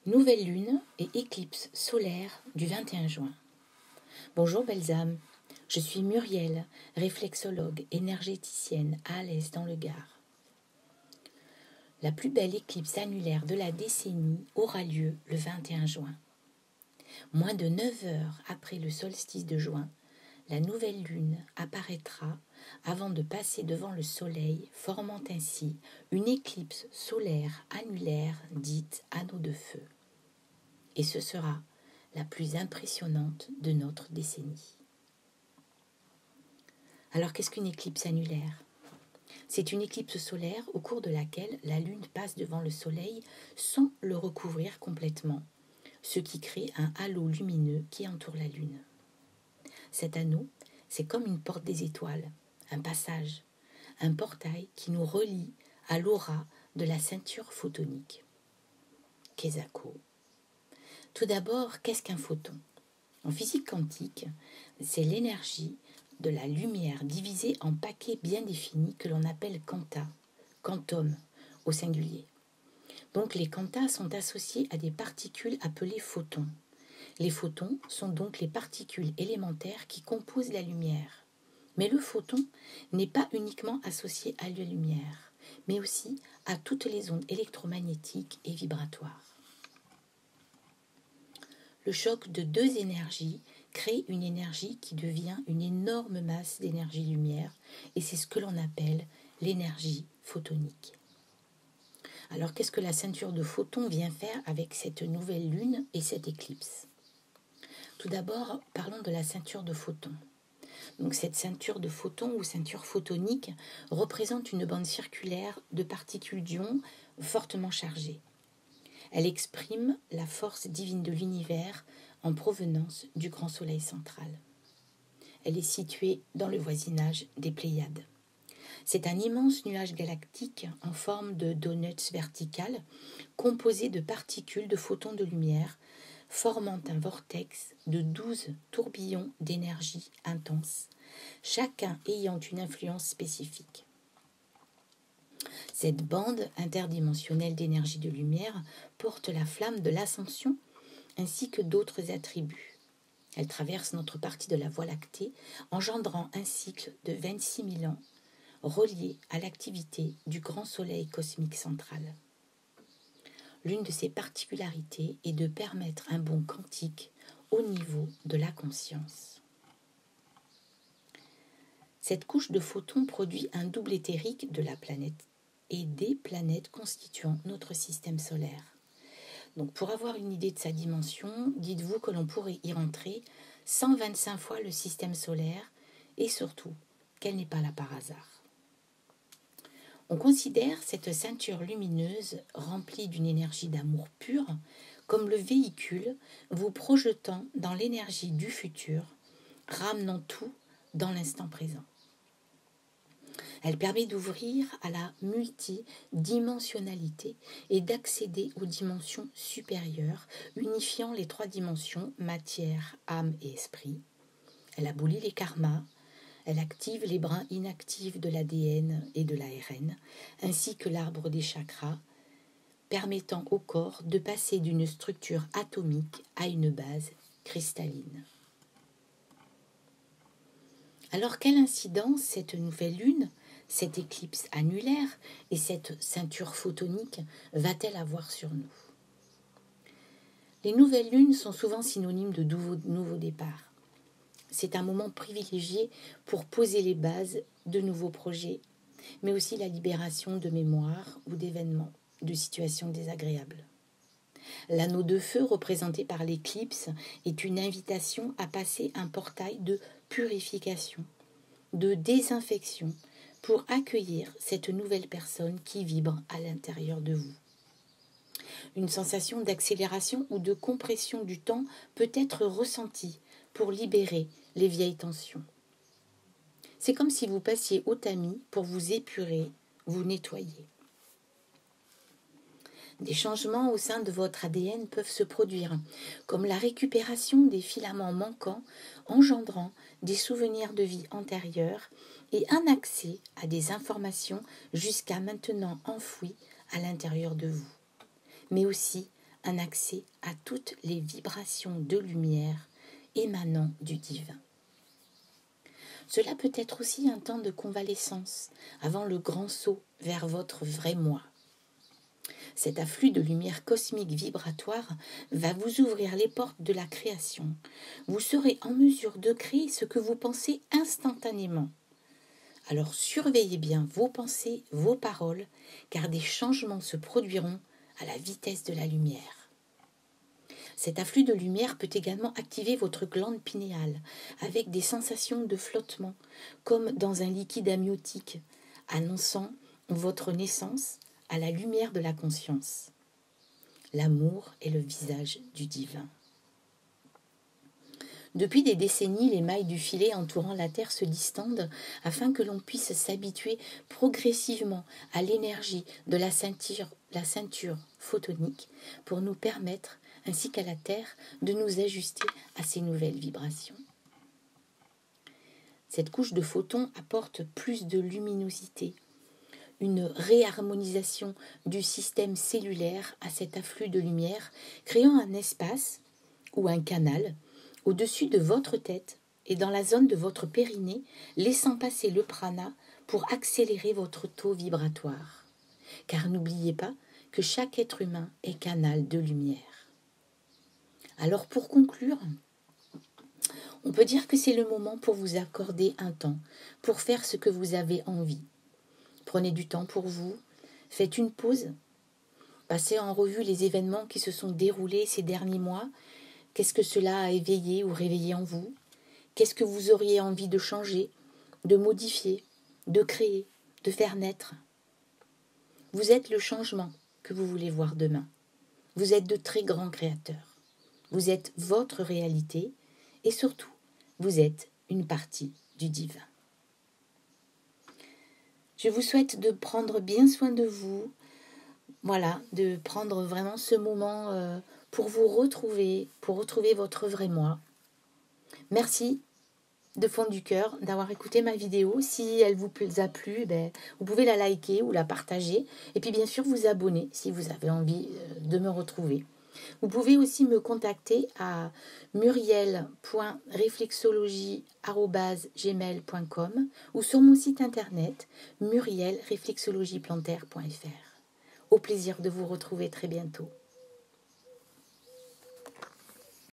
Nouvelle lune et éclipse solaire du 21 juin. Bonjour belles âmes, je suis Muriel, réflexologue, énergéticienne à Alès dans le Gard. La plus belle éclipse annulaire de la décennie aura lieu le 21 juin. Moins de 9 heures après le solstice de juin, la nouvelle lune apparaîtra avant de passer devant le soleil, formant ainsi une éclipse solaire annulaire dite anneau de feu. Et ce sera la plus impressionnante de notre décennie. Alors qu'est-ce qu'une éclipse annulaire ? C'est une éclipse solaire au cours de laquelle la lune passe devant le soleil sans le recouvrir complètement, ce qui crée un halo lumineux qui entoure la lune. Cet anneau, c'est comme une porte des étoiles, un passage, un portail qui nous relie à l'aura de la ceinture photonique. Kesako. Tout d'abord, qu'est-ce qu'un photon ? En physique quantique, c'est l'énergie de la lumière divisée en paquets bien définis que l'on appelle quanta, quantum au singulier. Donc les quantas sont associés à des particules appelées photons. Les photons sont donc les particules élémentaires qui composent la lumière. Mais le photon n'est pas uniquement associé à la lumière, mais aussi à toutes les ondes électromagnétiques et vibratoires. Le choc de deux énergies crée une énergie qui devient une énorme masse d'énergie-lumière et c'est ce que l'on appelle l'énergie photonique. Alors qu'est-ce que la ceinture de photons vient faire avec cette nouvelle lune et cette éclipse ? Tout d'abord, parlons de la ceinture de photons. Donc cette ceinture de photons ou ceinture photonique représente une bande circulaire de particules d'ions fortement chargées. Elle exprime la force divine de l'univers en provenance du grand soleil central. Elle est située dans le voisinage des Pléiades. C'est un immense nuage galactique en forme de donuts verticale composé de particules de photons de lumière formant un vortex de 12 tourbillons d'énergie intense, chacun ayant une influence spécifique. Cette bande interdimensionnelle d'énergie de lumière porte la flamme de l'ascension ainsi que d'autres attributs. Elle traverse notre partie de la Voie lactée, engendrant un cycle de 26 000 ans relié à l'activité du grand soleil cosmique central. L'une de ses particularités est de permettre un bond quantique au niveau de la conscience. Cette couche de photons produit un double éthérique de la planète et des planètes constituant notre système solaire. Donc pour avoir une idée de sa dimension, dites-vous que l'on pourrait y rentrer 125 fois le système solaire et surtout qu'elle n'est pas là par hasard. On considère cette ceinture lumineuse remplie d'une énergie d'amour pur comme le véhicule vous projetant dans l'énergie du futur, ramenant tout dans l'instant présent. Elle permet d'ouvrir à la multidimensionnalité et d'accéder aux dimensions supérieures, unifiant les trois dimensions, matière, âme et esprit. Elle abolit les karmas, elle active les brins inactifs de l'ADN et de l'ARN, ainsi que l'arbre des chakras, permettant au corps de passer d'une structure atomique à une base cristalline. Alors quelle incidence cette nouvelle lune, cette éclipse annulaire et cette ceinture photonique va-t-elle avoir sur nous ? Les nouvelles lunes sont souvent synonymes de nouveaux départs. C'est un moment privilégié pour poser les bases de nouveaux projets, mais aussi la libération de mémoires ou d'événements, de situations désagréables. L'anneau de feu représenté par l'éclipse est une invitation à passer un portail de purification, de désinfection pour accueillir cette nouvelle personne qui vibre à l'intérieur de vous. Une sensation d'accélération ou de compression du temps peut être ressentie pour libérer les vieilles tensions. C'est comme si vous passiez au tamis pour vous épurer, vous nettoyer. Des changements au sein de votre ADN peuvent se produire, comme la récupération des filaments manquants, engendrant des souvenirs de vie antérieure et un accès à des informations jusqu'à maintenant enfouies à l'intérieur de vous, mais aussi un accès à toutes les vibrations de lumière émanant du divin. Cela peut être aussi un temps de convalescence avant le grand saut vers votre vrai moi. Cet afflux de lumière cosmique vibratoire va vous ouvrir les portes de la création. Vous serez en mesure de créer ce que vous pensez instantanément. Alors surveillez bien vos pensées, vos paroles, car des changements se produiront à la vitesse de la lumière. Cet afflux de lumière peut également activer votre glande pinéale avec des sensations de flottement, comme dans un liquide amniotique, annonçant votre naissance à la lumière de la conscience. L'amour est le visage du divin. Depuis des décennies, les mailles du filet entourant la Terre se distendent afin que l'on puisse s'habituer progressivement à l'énergie de la ceinture photonique pour nous permettre, ainsi qu'à la Terre, de nous ajuster à ces nouvelles vibrations. Cette couche de photons apporte plus de luminosité, une réharmonisation du système cellulaire à cet afflux de lumière, créant un espace ou un canal au-dessus de votre tête et dans la zone de votre périnée, laissant passer le prana pour accélérer votre taux vibratoire. Car n'oubliez pas que chaque être humain est canal de lumière. Alors pour conclure, on peut dire que c'est le moment pour vous accorder un temps, pour faire ce que vous avez envie. Prenez du temps pour vous, faites une pause, passez en revue les événements qui se sont déroulés ces derniers mois. Qu'est-ce que cela a éveillé ou réveillé en vous? Qu'est-ce que vous auriez envie de changer, de modifier, de créer, de faire naître? Vous êtes le changement que vous voulez voir demain. Vous êtes de très grands créateurs. Vous êtes votre réalité et surtout, vous êtes une partie du divin. Je vous souhaite de prendre bien soin de vous, voilà, de prendre vraiment ce moment pour vous retrouver, pour retrouver votre vrai moi. Merci de fond du cœur d'avoir écouté ma vidéo. Si elle vous a plu, vous pouvez la liker ou la partager. Et puis bien sûr, vous abonner si vous avez envie de me retrouver. Vous pouvez aussi me contacter à muriel.reflexologie@gmail.com ou sur mon site internet murielreflexologieplantaire.fr. Au plaisir de vous retrouver très bientôt.